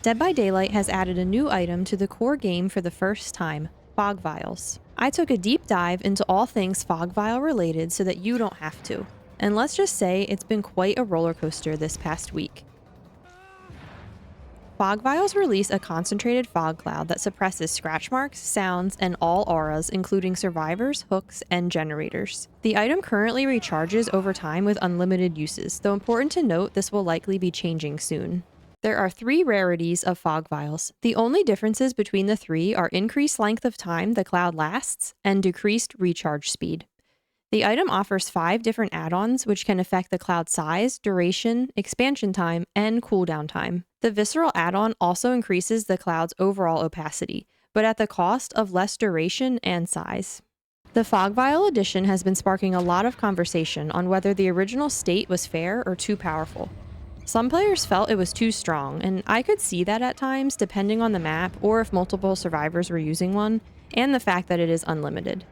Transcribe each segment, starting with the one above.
Dead by Daylight has added a new item to the core game for the first time, fog vials. I took a deep dive into all things fog vial related so that you don't have to. And let's just say it's been quite a roller coaster this past week. Fog vials release a concentrated fog cloud that suppresses scratch marks, sounds, and all auras, including survivors, hooks, and generators. The item currently recharges over time with unlimited uses, though important to note this will likely be changing soon. There are 3 rarities of fog vials. The only differences between the 3 are increased length of time the cloud lasts and decreased recharge speed. The item offers 5 different add-ons which can affect the cloud size, duration, expansion time, and cooldown time. The Visceral add-on also increases the cloud's overall opacity, but at the cost of less duration and size. The Fog Vial edition has been sparking a lot of conversation on whether the original state was fair or too powerful. Some players felt it was too strong, and I could see that at times depending on the map or if multiple survivors were using one, and the fact that it is unlimited.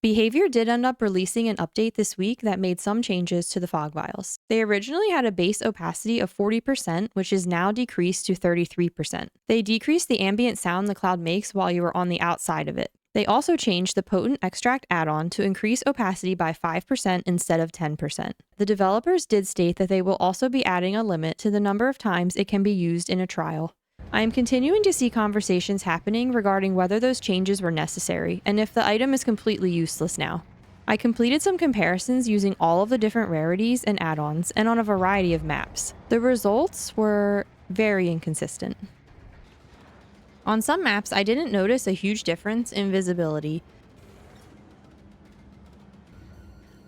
BHVR did end up releasing an update this week that made some changes to the fog vials. They originally had a base opacity of 40%, which is now decreased to 33%. They decreased the ambient sound the cloud makes while you are on the outside of it. They also changed the Potent Extract add-on to increase opacity by 5% instead of 10%. The developers did state that they will also be adding a limit to the number of times it can be used in a trial. I am continuing to see conversations happening regarding whether those changes were necessary, and if the item is completely useless now. I completed some comparisons using all of the different rarities and add-ons, and on a variety of maps. The results were very inconsistent. On some maps, I didn't notice a huge difference in visibility.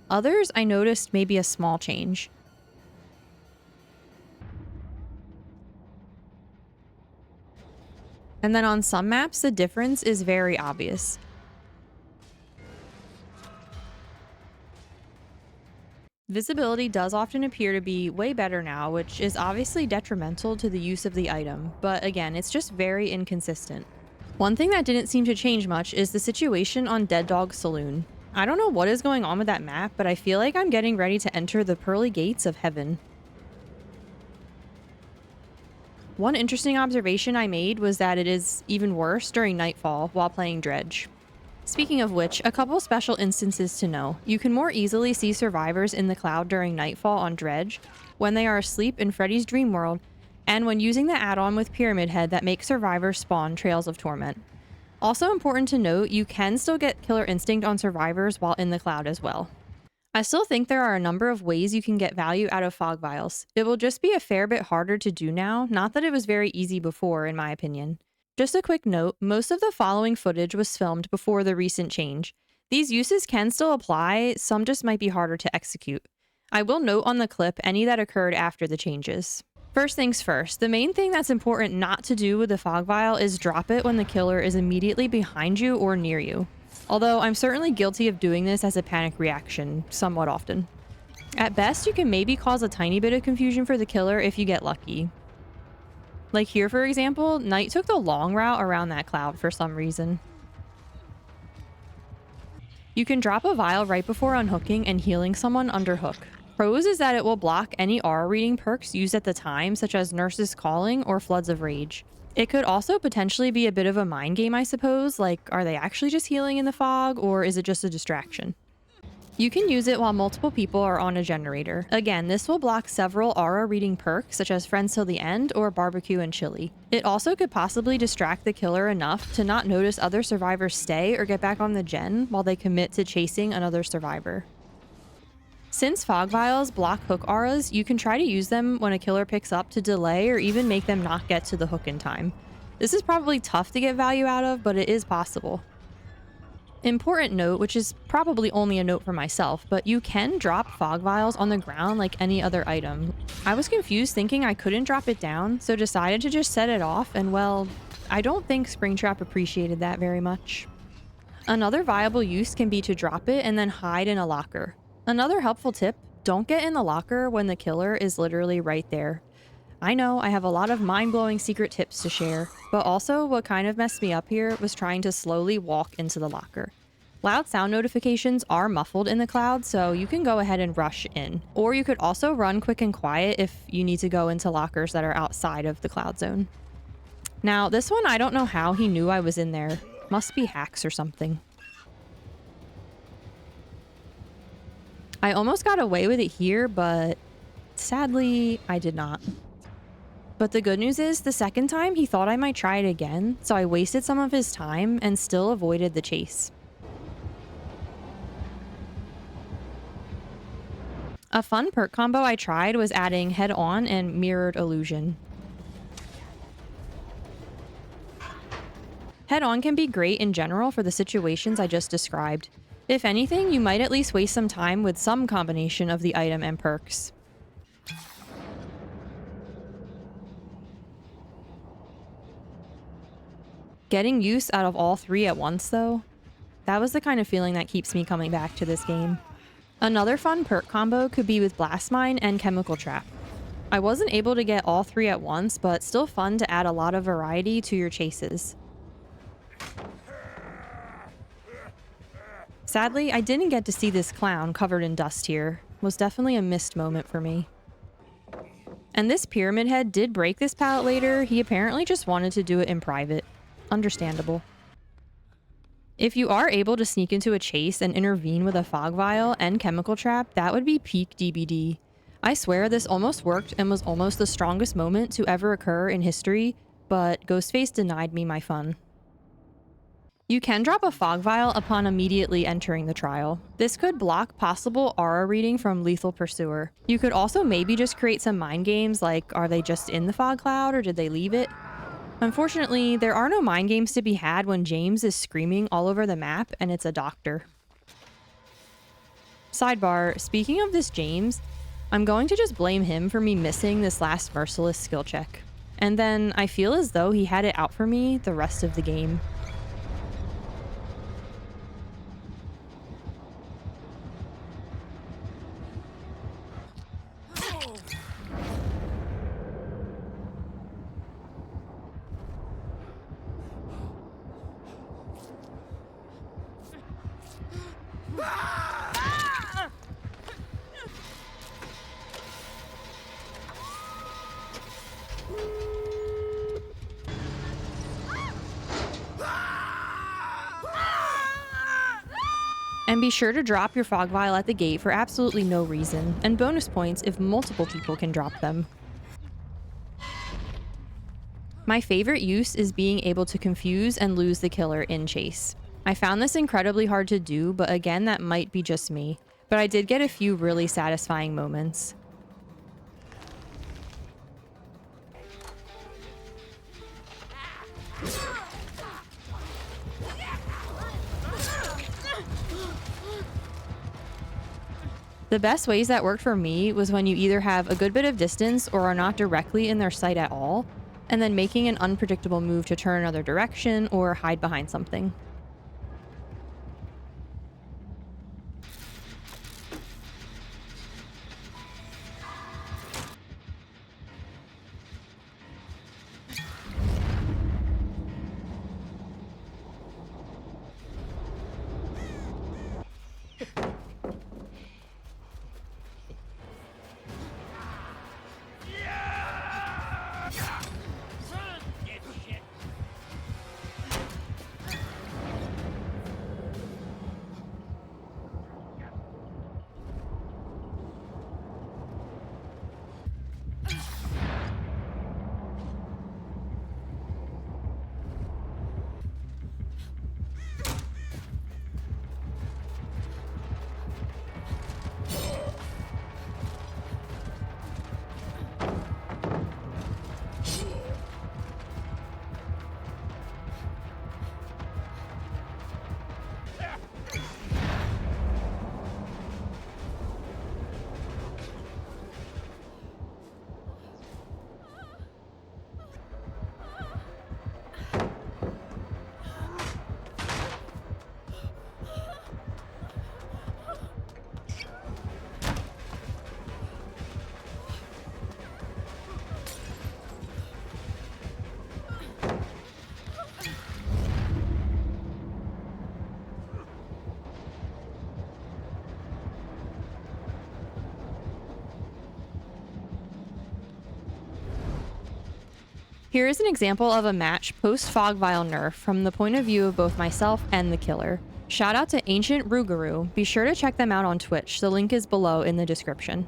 Others, I noticed maybe a small change. And then on some maps, the difference is very obvious. Visibility does often appear to be way better now, which is obviously detrimental to the use of the item, but again, it's just very inconsistent. One thing that didn't seem to change much is the situation on Dead Dog Saloon. I don't know what is going on with that map, but I feel like I'm getting ready to enter the pearly gates of heaven. One interesting observation I made was that it is even worse during nightfall while playing Dredge. Speaking of which, a couple special instances to know. You can more easily see survivors in the cloud during nightfall on Dredge, when they are asleep in Freddy's Dream World, and when using the add-on with Pyramid Head that makes survivors spawn Trails of Torment. Also important to note, you can still get Killer Instinct on survivors while in the cloud as well. I still think there are a number of ways you can get value out of fog vials. It will just be a fair bit harder to do now, not that it was very easy before, in my opinion. Just a quick note, most of the following footage was filmed before the recent change. These uses can still apply, some just might be harder to execute. I will note on the clip any that occurred after the changes. First things first, the main thing that's important not to do with the fog vial is drop it when the killer is immediately behind you or near you. Although I'm certainly guilty of doing this as a panic reaction somewhat often. At best, you can maybe cause a tiny bit of confusion for the killer if you get lucky. Like here, for example, Knight took the long route around that cloud for some reason. You can drop a vial right before unhooking and healing someone under hook. Pros is that it will block any aura reading perks used at the time, such as Nurse's Calling or Floods of Rage. It could also potentially be a bit of a mind game, I suppose, like are they actually just healing in the fog or is it just a distraction? You can use it while multiple people are on a generator. Again, this will block several aura reading perks such as Friends Till the End or Barbecue and Chili. It also could possibly distract the killer enough to not notice other survivors stay or get back on the gen while they commit to chasing another survivor. Since fog vials block hook auras, you can try to use them when a killer picks up to delay or even make them not get to the hook in time. This is probably tough to get value out of, but it is possible. Important note, which is probably only a note for myself, but you can drop fog vials on the ground like any other item. I was confused thinking I couldn't drop it down, so decided to just set it off, and well, I don't think Springtrap appreciated that very much. Another viable use can be to drop it and then hide in a locker. Another helpful tip, don't get in the locker when the killer is literally right there. I know I have a lot of mind-blowing secret tips to share, but also what kind of messed me up here was trying to slowly walk into the locker. Loud sound notifications are muffled in the cloud, so you can go ahead and rush in. Or you could also run quick and quiet if you need to go into lockers that are outside of the cloud zone. Now, this one, I don't know how he knew I was in there. Must be hacks or something. I almost got away with it here, but sadly, I did not. But the good news is, the second time, he thought I might try it again, so I wasted some of his time and still avoided the chase. A fun perk combo I tried was adding Head On and Mirrored Illusion. Head On can be great in general for the situations I just described. If anything, you might at least waste some time with some combination of the item and perks. Getting use out of all three at once, though, that was the kind of feeling that keeps me coming back to this game. Another fun perk combo could be with Blast Mine and Chemical Trap. I wasn't able to get all three at once, but still fun to add a lot of variety to your chases. Sadly, I didn't get to see this clown covered in dust here. It was definitely a missed moment for me. And this Pyramid Head did break this pallet later. He apparently just wanted to do it in private. Understandable. If you are able to sneak into a chase and intervene with a Fog Vial and Chemical Trap, that would be peak DBD. I swear this almost worked and was almost the strongest moment to ever occur in history, but Ghostface denied me my fun. You can drop a Fog Vial upon immediately entering the trial. This could block possible aura reading from Lethal Pursuer. You could also maybe just create some mind games like, are they just in the fog cloud or did they leave it? Unfortunately, there are no mind games to be had when James is screaming all over the map and it's a doctor. Sidebar, speaking of this James, I'm going to just blame him for me missing this last merciless skill check. And then I feel as though he had it out for me the rest of the game. And be sure to drop your Fog Vial at the gate for absolutely no reason, and bonus points if multiple people can drop them. My favorite use is being able to confuse and lose the killer in chase. I found this incredibly hard to do, but again, that might be just me. But I did get a few really satisfying moments. The best ways that worked for me was when you either have a good bit of distance or are not directly in their sight at all, and then making an unpredictable move to turn another direction or hide behind something. Here is an example of a match post Fog Vial nerf from the point of view of both myself and the killer. Shout out to Ancient Rougarou. Be sure to check them out on Twitch. The link is below in the description.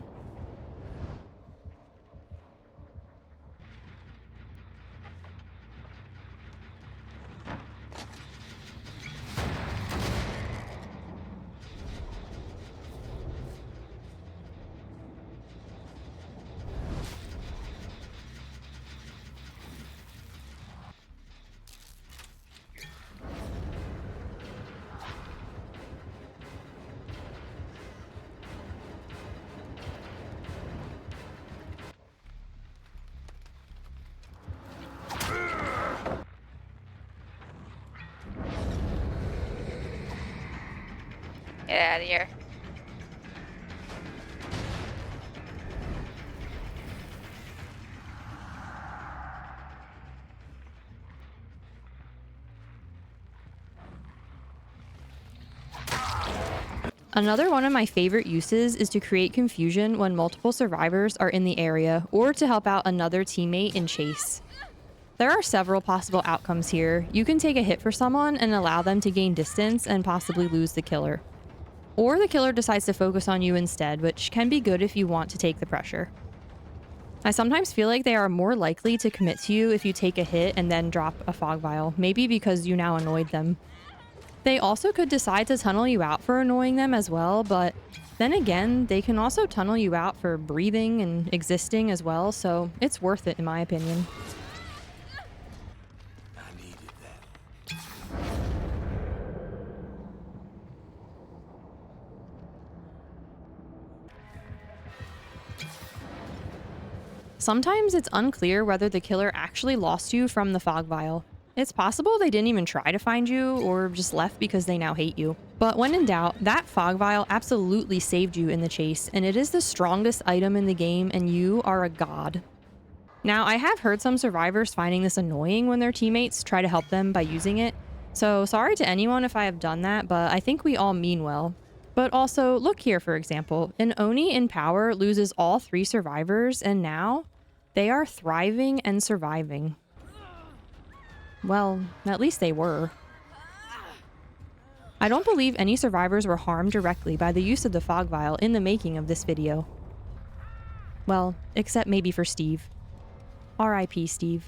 Get out of here. Another one of my favorite uses is to create confusion when multiple survivors are in the area, or to help out another teammate in chase. There are several possible outcomes here. You can take a hit for someone and allow them to gain distance and possibly lose the killer. Or the killer decides to focus on you instead, which can be good if you want to take the pressure. I sometimes feel like they are more likely to commit to you if you take a hit and then drop a fog vial, maybe because you now annoyed them. They also could decide to tunnel you out for annoying them as well, but then again, they can also tunnel you out for breathing and existing as well, so it's worth it in my opinion. Sometimes it's unclear whether the killer actually lost you from the fog vial. It's possible they didn't even try to find you or just left because they now hate you. But when in doubt, that fog vial absolutely saved you in the chase, and it is the strongest item in the game, and you are a god. Now, I have heard some survivors finding this annoying when their teammates try to help them by using it, so sorry to anyone if I have done that, but I think we all mean well. But also, look here for example, an Oni in power loses all 3 survivors, and now they are thriving and surviving. Well, at least they were. I don't believe any survivors were harmed directly by the use of the fog vial in the making of this video. Well, except maybe for Steve. RIP Steve.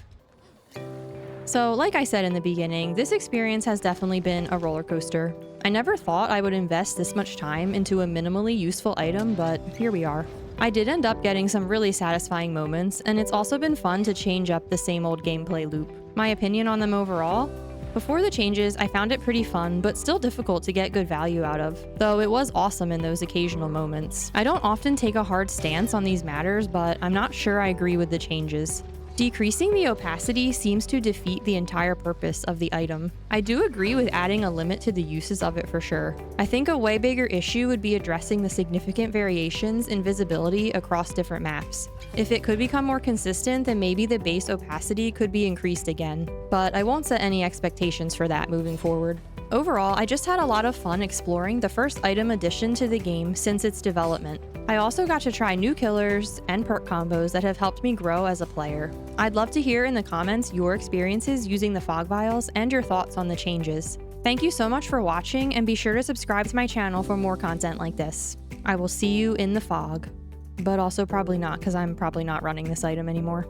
So, like I said in the beginning, this experience has definitely been a roller coaster. I never thought I would invest this much time into a minimally useful item, but here we are. I did end up getting some really satisfying moments, and it's also been fun to change up the same old gameplay loop. My opinion on them overall? Before the changes, I found it pretty fun, but still difficult to get good value out of, though it was awesome in those occasional moments. I don't often take a hard stance on these matters, but I'm not sure I agree with the changes. Decreasing the opacity seems to defeat the entire purpose of the item. I do agree with adding a limit to the uses of it for sure. I think a way bigger issue would be addressing the significant variations in visibility across different maps. If it could become more consistent, then maybe the base opacity could be increased again, but I won't set any expectations for that moving forward. Overall, I just had a lot of fun exploring the first item addition to the game since its development. I also got to try new killers and perk combos that have helped me grow as a player. I'd love to hear in the comments your experiences using the fog vials and your thoughts on the changes. Thank you so much for watching, and be sure to subscribe to my channel for more content like this. I will see you in the fog. But also probably not, because I'm probably not running this item anymore.